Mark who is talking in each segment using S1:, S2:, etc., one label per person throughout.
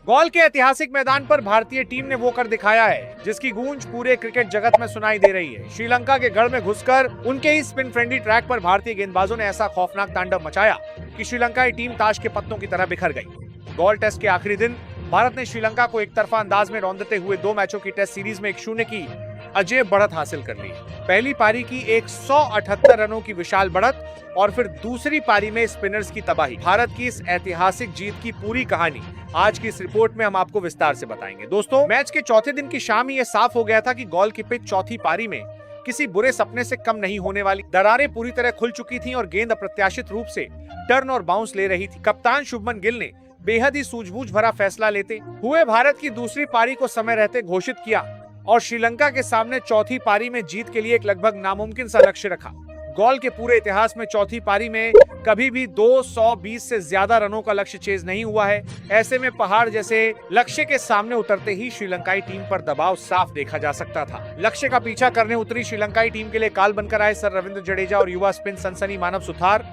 S1: Gall के ऐतिहासिक मैदान पर भारतीय टीम ने वो कर दिखाया है जिसकी गूंज पूरे क्रिकेट जगत में सुनाई दे रही है। श्रीलंका के गढ़ में घुसकर उनके ही स्पिन फ्रेंडली ट्रैक पर भारतीय गेंदबाजों ने ऐसा खौफनाक तांडव मचाया कि श्रीलंकाई टीम ताश के पत्तों की तरह बिखर गई। गॉल टेस्ट के आखिरी दिन भारत ने श्रीलंका को एक तरफा अंदाज में रौंदते हुए 2 मैचों की टेस्ट सीरीज में 1-0 की अजय बढ़त हासिल कर ली। पहली पारी की 178 रनों की विशाल बढ़त और फिर दूसरी पारी में स्पिनर्स की तबाही। भारत की इस ऐतिहासिक जीत की पूरी कहानी आज की इस रिपोर्ट में हम आपको विस्तार से बताएंगे। दोस्तों, मैच के चौथे दिन की शाम ही ये साफ हो गया था कि गॉल की पिच चौथी पारी में किसी बुरे सपने से कम नहीं होने वाली। दरारें पूरी तरह खुल चुकी थीं और गेंद अप्रत्याशित रूप से टर्न और बाउंस ले रही थी। कप्तान शुभमन गिल ने बेहद ही सूझबूझ भरा फैसला लेते हुए भारत की दूसरी पारी को समय रहते घोषित किया और श्रीलंका के सामने चौथी पारी में जीत के लिए एक लगभग नामुमकिन सा लक्ष्य रखा। गॉल के पूरे इतिहास में चौथी पारी में कभी भी 220 से ज्यादा रनों का लक्ष्य चेज नहीं हुआ है। ऐसे में पहाड़ जैसे लक्ष्य के सामने उतरते ही श्रीलंकाई टीम पर दबाव साफ देखा जा सकता था। लक्ष्य का पीछा करने उतरी श्रीलंकाई टीम के लिए काल बनकर आए सर रविंद्र जडेजा और युवा स्पिन सनसनी मानव सुथार।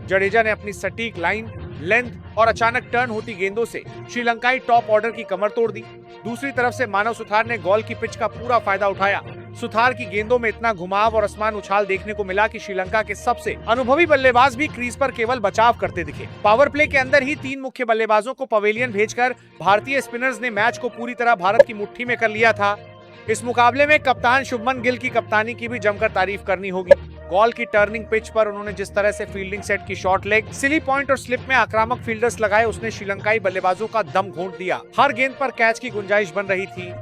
S1: जडेजा ने अपनी सटीक लाइन, लेंथ और अचानक टर्न होती गेंदों से श्रीलंकाई टॉप ऑर्डर की कमर तोड़ दी। दूसरी तरफ से मानव सुथार ने गॉल की पिच का पूरा फायदा उठाया। सुथार की गेंदों में इतना घुमाव और आसमान उछाल देखने को मिला कि श्रीलंका के सबसे अनुभवी बल्लेबाज भी क्रीज पर केवल बचाव करते दिखे। पावर प्ले के अंदर ही 3 मुख्य बल्लेबाजों को पवेलियन भेजकर भारतीय स्पिनर्स ने मैच को पूरी तरह भारत की मुट्ठी में कर लिया था। इस मुकाबले में कप्तान शुभमन गिल की कप्तानी की भी जमकर तारीफ करनी होगी। गॉल की टर्निंग पिच पर उन्होंने जिस तरह से फील्डिंग सेट की, शॉर्ट लेग, सिली पॉइंट और स्लिप में आक्रामक फील्डर्स लगाए, उसने श्रीलंकाई बल्लेबाजों का दम घोंट दिया। हर गेंद पर कैच की गुंजाइश बन रही थी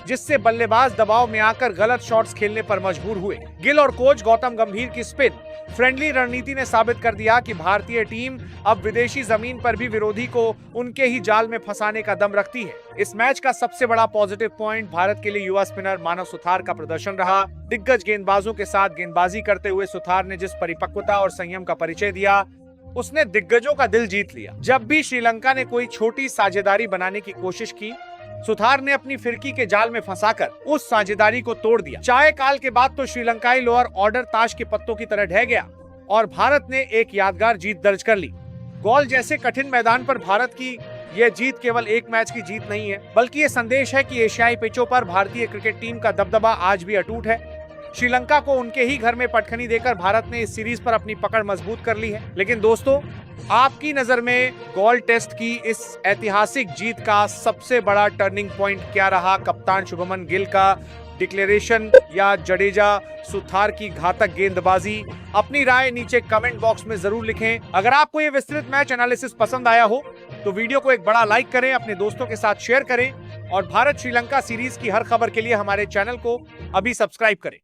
S1: जिससे बल्लेबाज दबाव में आकर गलत शॉट्स खेलने पर मजबूर हुए। गिल और कोच गौतम गंभीर की स्पिन फ्रेंडली रणनीति ने साबित कर दिया कि भारतीय टीम अब विदेशी जमीन पर भी विरोधी को उनके ही जाल में फंसाने का दम रखती है। इस मैच का सबसे बड़ा पॉजिटिव पॉइंट भारत के लिए युवा स्पिनर मानव सुथार का प्रदर्शन रहा। दिग्गज गेंदबाजों के साथ गेंदबाजी करते हुए सुथार ने जिस परिपक्वता और संयम का परिचय दिया, उसने दिग्गजों का दिल जीत लिया। जब भी श्रीलंका ने कोई छोटी साझेदारी बनाने की कोशिश की, सुथार ने अपनी फिरकी के जाल में फंसाकर उस साझेदारी को तोड़ दिया। चाय काल के बाद तो श्रीलंकाई लोअर ऑर्डर ताश के पत्तों की तरह ढह गया और भारत ने एक यादगार जीत दर्ज कर ली। गॉल जैसे कठिन मैदान पर भारत की यह जीत केवल एक मैच की जीत नहीं है, बल्कि ये संदेश है कि एशियाई पिचों पर भारतीय क्रिकेट टीम का दबदबा आज भी अटूट है। श्रीलंका को उनके ही घर में पटखनी देकर भारत ने इस सीरीज पर अपनी पकड़ मजबूत कर ली है। लेकिन दोस्तों, आपकी नजर में गॉल टेस्ट की इस ऐतिहासिक जीत का सबसे बड़ा टर्निंग पॉइंट क्या रहा? कप्तान शुभमन गिल का डिक्लेरेशन या जडेजा सुथार की घातक गेंदबाजी? अपनी राय नीचे कमेंट बॉक्स में जरूर लिखें। अगर आपको ये विस्तृत मैच एनालिसिस पसंद आया हो तो वीडियो को एक बड़ा लाइक करें, अपने दोस्तों के साथ शेयर करें और भारत श्रीलंका सीरीज की हर खबर के लिए हमारे चैनल को अभी सब्सक्राइब करें।